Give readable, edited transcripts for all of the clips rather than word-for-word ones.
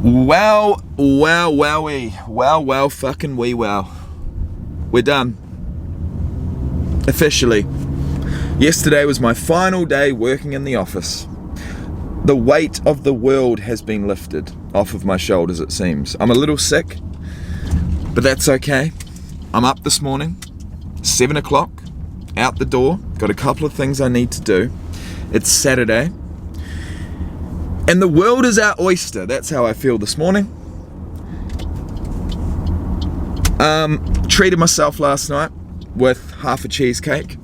Well, fucking well. We're done. Officially. Yesterday was my final day working in the office. The weight of the world has been lifted off of my shoulders, it seems. I'm a little sick, but that's okay. I'm up this morning, 7 o'clock, out the door. Got a couple of things I need to do. It's Saturday. And the world is our oyster. That's how I feel this morning. Treated myself last night with half a cheesecake.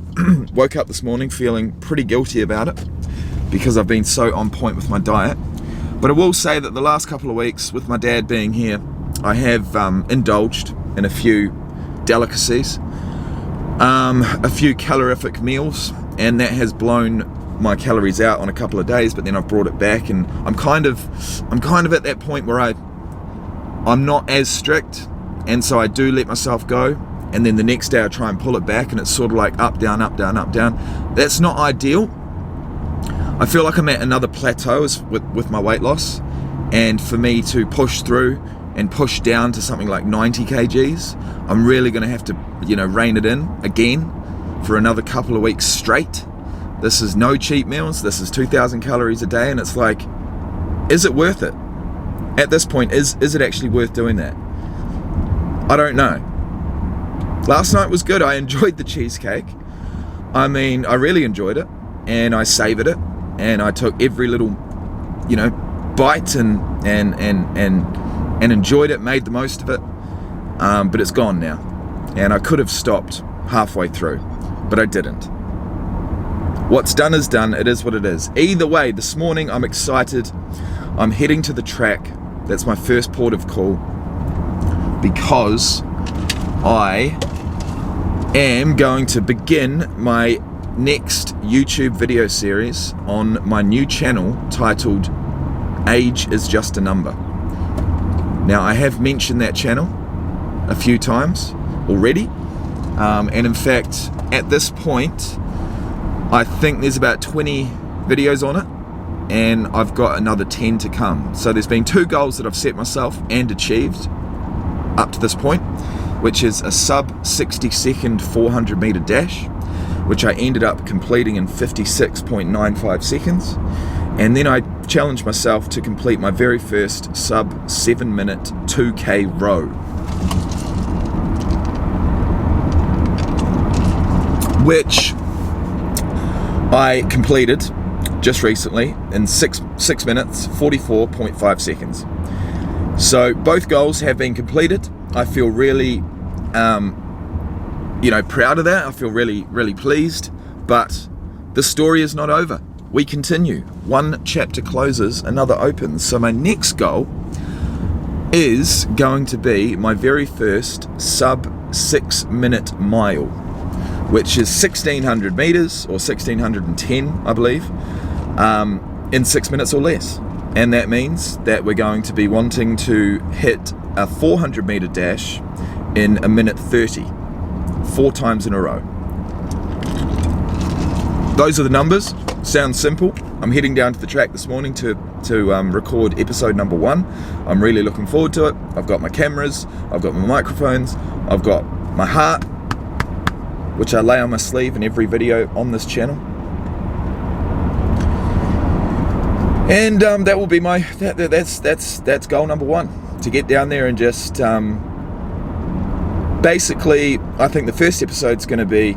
Woke up this morning feeling pretty guilty about it because I've been so on point with my diet. But I will say that the last couple of weeks, with my dad being here, I have indulged in a few delicacies, a few calorific meals, and that has blown my calories out on a couple of days, but then I've brought it back, and I'm kind of at that point where I'm not as strict, and so I do let myself go, and then the next day I try and pull it back, and it's sort of like up, down, up, down, up, down. That's not ideal. I feel like I'm at another plateau with my weight loss, and for me to push through and push down to something like 90 kgs, I'm really going to have to, rein it in again for another couple of weeks straight. This is no cheat meals. This is 2,000 calories a day, and it's like, is it worth it? At this point, is it actually worth doing that? I don't know. Last night was good. I enjoyed the cheesecake. I mean, I really enjoyed it, and I savored it, and I took every little, bite and enjoyed it, made the most of it. But it's gone now, and I could have stopped halfway through, but I didn't. What's done is done. It is what it is. Either way, this morning I'm excited. I'm heading to the track. That's my first port of call, because I am going to begin my next YouTube video series on my new channel titled Age is Just a Number. Now, I have mentioned that channel a few times already, and in fact, at this point, I think there's about 20 videos on it, and I've got another 10 to come. So there's been 2 goals that I've set myself and achieved up to this point, which is a sub 60 second 400 meter dash, which I ended up completing in 56.95 seconds. And then I challenged myself to complete my very first sub 7 minute 2K row, which I completed just recently in 6 minutes 44.5 seconds. So both goals have been completed. I feel really proud of that. I feel really pleased, but the story is not over. We continue. One chapter closes, another opens. So my next goal is going to be my very first sub 6 minute mile, which is 1,600 meters or 1,610, I believe, in 6 minutes or less. And that means that we're going to be wanting to hit a 400 meter dash in 1:30, 4 times in a row. Those are the numbers. Sounds simple. I'm heading down to the track this morning to record episode number 1. I'm really looking forward to it. I've got my cameras, I've got my microphones, I've got my heart, which I lay on my sleeve in every video on this channel. And that will be that's goal number 1, to get down there and just basically, I think the first episode's going to be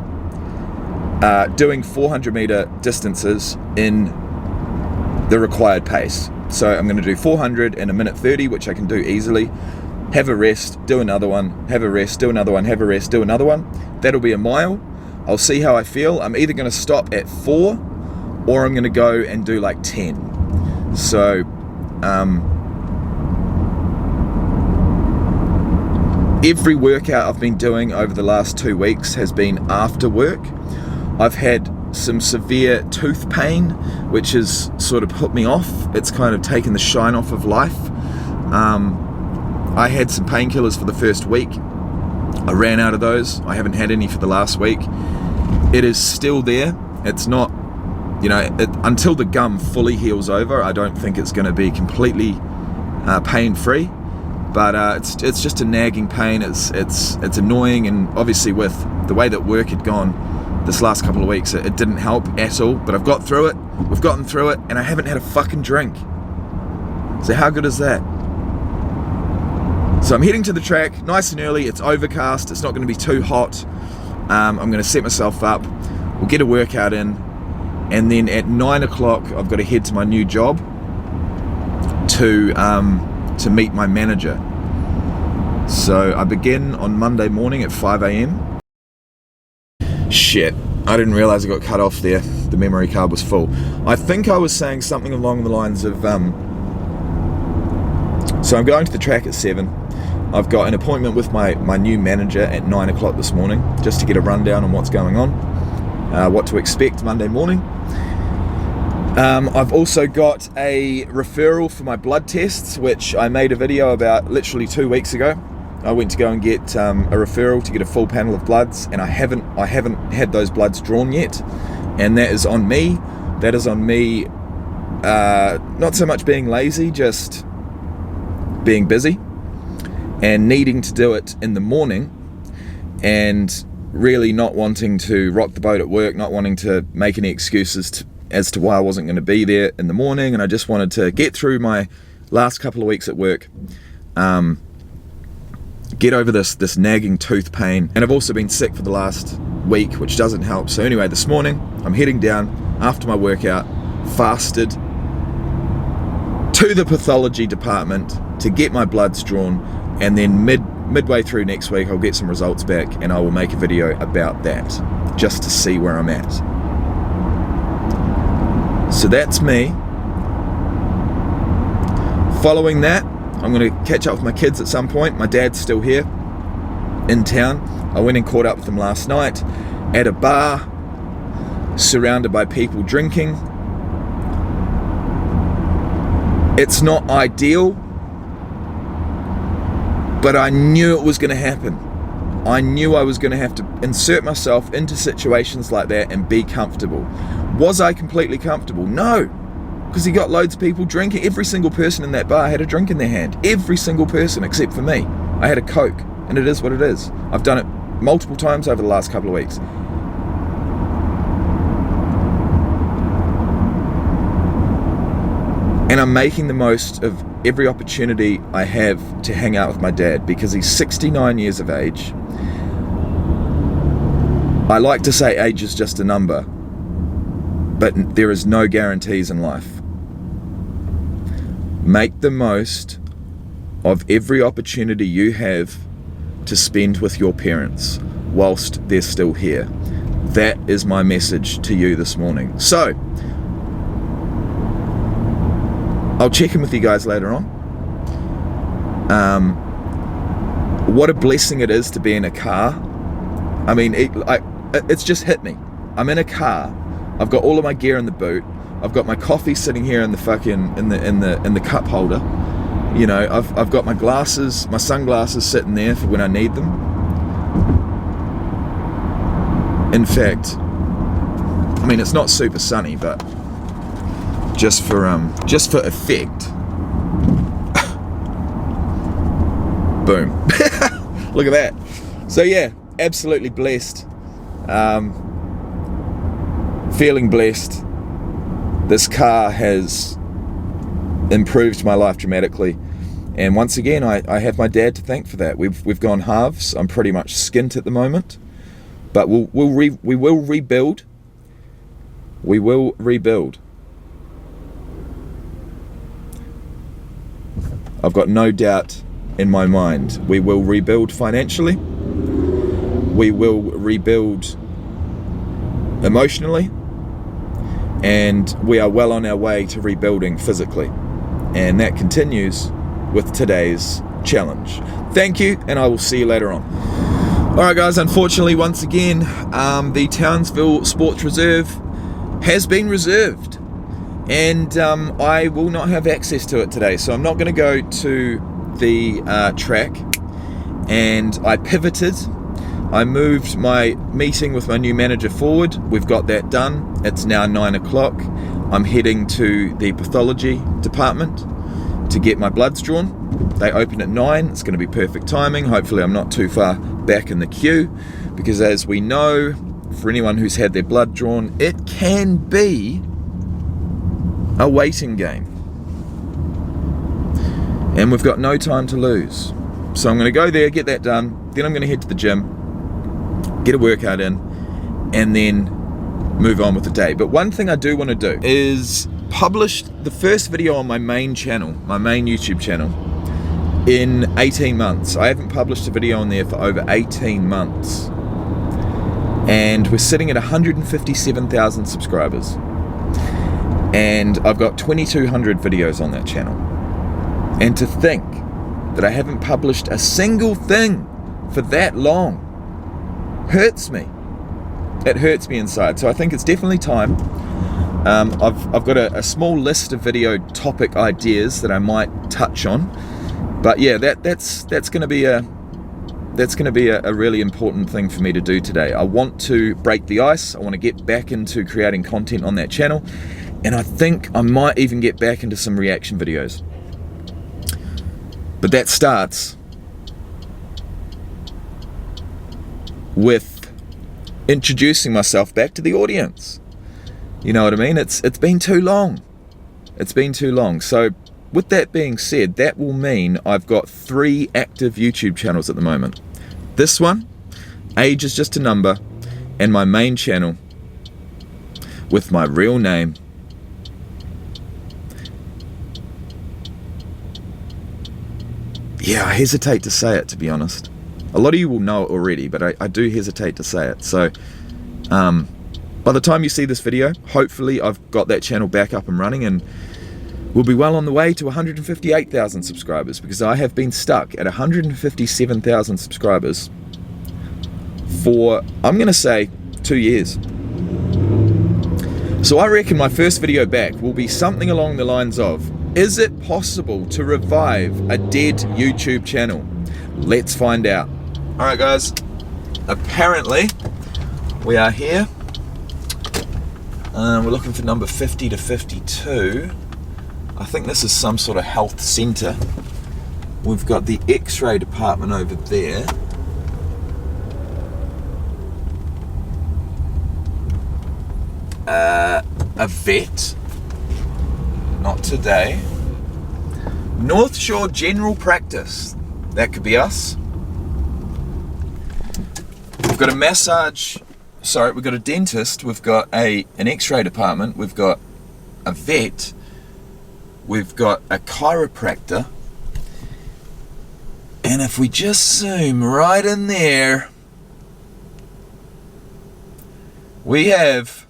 doing 400 meter distances in the required pace. So I'm going to do 400 in 1:30, which I can do easily. Have a rest, do another one, have a rest, do another one, have a rest, do another one. That'll be a mile. I'll see how I feel. I'm either going to stop at 4 or I'm going to go and do like 10. So every workout I've been doing over the last 2 weeks has been after work. I've had some severe tooth pain, which has sort of put me off. It's kind of taken the shine off of life. I had some painkillers for the first week. I ran out of those. I haven't had any for the last week. It is still there. It's not, until the gum fully heals over, I don't think it's going to be completely pain-free, but it's just a nagging pain. It's annoying, and obviously with the way that work had gone this last couple of weeks, it didn't help at all. But I've got through it. We've gotten through it, and I haven't had a fucking drink. So how good is that? So I'm heading to the track nice and early. It's overcast. It's not going to be too hot. I'm going to set myself up. We'll get a workout in, and then at 9 o'clock I've got to head to my new job to meet my manager. So I begin on Monday morning at 5 a.m. Shit, I didn't realize I got cut off there. The memory card was full. I think I was saying something along the lines of so I'm going to the track at 7. I've got an appointment with my new manager at 9 o'clock this morning, just to get a rundown on what's going on, what to expect Monday morning. I've also got a referral for my blood tests, which I made a video about literally 2 weeks ago. I went to go and get a referral to get a full panel of bloods, and I haven't had those bloods drawn yet, and that is on me. That is on me, not so much being lazy, just being busy and needing to do it in the morning, and really not wanting to rock the boat at work, not wanting to make any excuses as to why I wasn't going to be there in the morning. And I just wanted to get through my last couple of weeks at work, get over this nagging tooth pain, and I've also been sick for the last week, which doesn't help. So anyway, this morning I'm heading down after my workout, fasted, to the pathology department to get my bloods drawn, and then midway through next week I'll get some results back, and I will make a video about that, just to see where I'm at. So that's me. Following that, I'm going to catch up with my kids at some point. My dad's still here in town. I went and caught up with him last night at a bar, surrounded by people drinking. It's not ideal, but I knew it was going to happen. I knew I was going to have to insert myself into situations like that and be comfortable. Was I completely comfortable? No, because you got loads of people drinking. Every single person in that bar had a drink in their hand. Every single person except for me. I had a Coke, and it is what it is. I've done it multiple times over the last couple of weeks. And I'm making the most of every opportunity I have to hang out with my dad, because he's 69 years of age. I like to say age is just a number, but there is no guarantees in life. Make the most of every opportunity you have to spend with your parents whilst they're still here. That is my message to you this morning. So, I'll check in with you guys later on. What a blessing it is to be in a car. I mean, it's just hit me. I'm in a car. I've got all of my gear in the boot. I've got my coffee sitting here in the fucking in the cup holder. You know, I've got my glasses, my sunglasses sitting there for when I need them. In fact, I mean, it's not super sunny, but just for effect. Boom. Look at that. So yeah, absolutely blessed. Feeling blessed. This car has improved my life dramatically, and once again I have my dad to thank for that. We've gone halves. I'm pretty much skint at the moment, but we will rebuild. We will rebuild. I've got no doubt in my mind we will rebuild financially. We will rebuild emotionally, and we are well on our way to rebuilding physically, and that continues with today's challenge. Thank you, and I will see you later on. Alright guys, unfortunately once again the Townsville Sports Reserve has been reserved, and I will not have access to it today, so I'm not going to go to the track. And I pivoted. I moved my meeting with my new manager forward. We've got that done. It's now 9 o'clock. I'm heading to the pathology department to get my bloods drawn. They open at 9. It's going to be perfect timing. Hopefully I'm not too far back in the queue, because as we know, for anyone who's had their blood drawn, it can be a waiting game. And we've got no time to lose. So I'm going to go there, get that done, then I'm going to head to the gym, get a workout in, and then move on with the day. But one thing I do want to do is publish the first video on my main channel, my main YouTube channel, in 18 months. I haven't published a video on there for over 18 months. And we're sitting at 157,000 subscribers. And I've got 2,200 videos on that channel. And to think that I haven't published a single thing for that long hurts me. It hurts me inside. So I think it's definitely time. I've got a small list of video topic ideas that I might touch on. But yeah, that's going to be a really important thing for me to do today. I want to break the ice. I want to get back into creating content on that channel, and I think I might even get back into some reaction videos. But that starts with introducing myself back to the audience. You know what I mean? It's been too long. It's been too long. So with that being said, that will mean I've got 3 active YouTube channels at the moment. This one, age is just a number, and my main channel with my real name. Yeah, I hesitate to say it, to be honest. A lot of you will know it already, but I do hesitate to say it. So by the time you see this video, hopefully I've got that channel back up and running, and we'll be well on the way to 158,000 subscribers, because I have been stuck at 157,000 subscribers for, I'm going to say, 2 years. So I reckon my first video back will be something along the lines of, is it possible to revive a dead YouTube channel? Let's find out. Alright guys, apparently we are here. We're looking for number 50 to 52. I think this is some sort of health centre. We've got the X-ray department over there. A vet. Not today. North Shore General Practice. That could be us. We've got a massage. Sorry, we've got a dentist. We've got an X-ray department. We've got a vet. We've got a chiropractor, and if we just zoom right in there, we have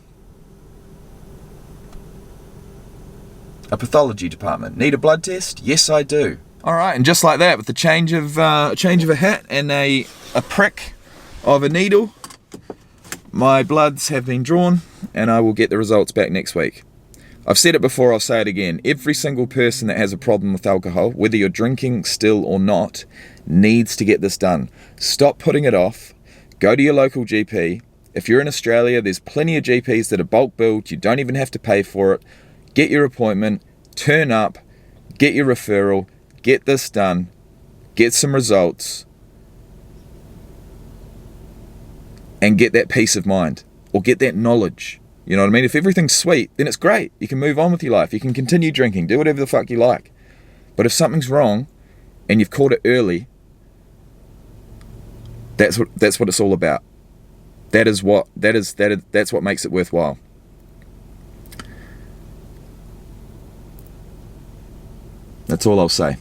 a pathology department. Need a blood test? Yes, I do. All right, and just like that, with the change of a hat and a prick of a needle, my bloods have been drawn, and I will get the results back next week. I've said it before, I'll say it again. Every single person that has a problem with alcohol, whether you're drinking still or not, needs to get this done. Stop putting it off. Go to your local GP. If you're in Australia, there's plenty of GPs that are bulk billed. You don't even have to pay for it. Get your appointment, turn up, get your referral, get this done, get some results, and get that peace of mind, or get that knowledge. You know what I mean? If everything's sweet, then it's great. You can move on with your life. You can continue drinking, do whatever the fuck you like. But if something's wrong and you've caught it early, that's what it's all about. That's what makes it worthwhile. That's all I'll say.